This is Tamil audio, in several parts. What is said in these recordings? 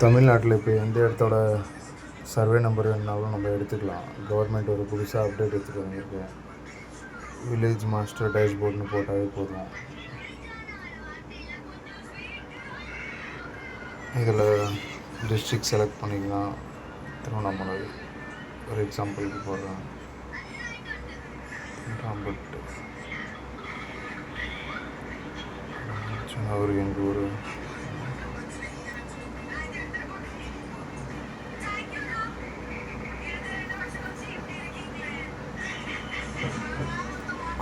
தமிழ்நாட்டில் இப்போ எந்த இடத்தோட சர்வே நம்பர் வேணுனாலும் நம்ம எடுத்துக்கலாம். கவர்மெண்ட் ஒரு புதுசாக அப்டேட் எடுத்துகிட்டு வந்திருக்கு. வில்லேஜ் மாஸ்டர் டேஷ்போர்ட்னு போட்டாவே போதும். இதில் டிஸ்ட்ரிக்ட் செலக்ட் பண்ணிக்கலாம். திருவண்ணாமலை ஒரு எக்ஸாம்பிளுக்கு போடுறேன். அவர் எங்கள் ஊர்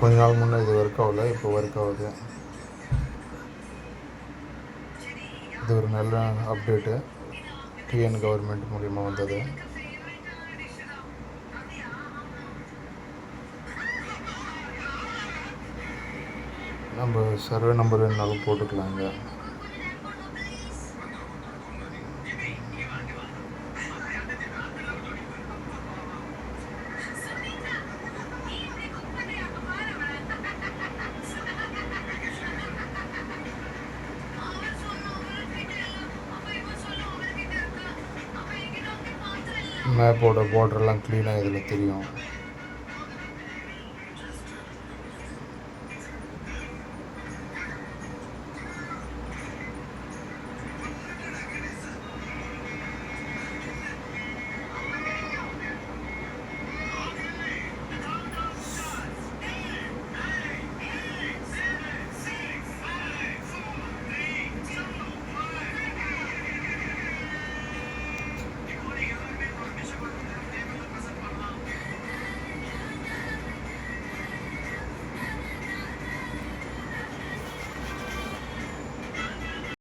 கொஞ்ச நாள் முன்னே இது ஒர்க் ஆகல, இப்போ ஒர்க் ஆகுது. இது ஒரு நல்ல அப்டேட்டு, டிஎன் கவர்மெண்ட் மூலிமா வந்தது. நம்ம சர்வே நம்பர் வேணுனாலும் போட்டுக்கலாங்க. மேப்போட பார்டர்லாம் க்ளீனாக இதில் தெரியும்.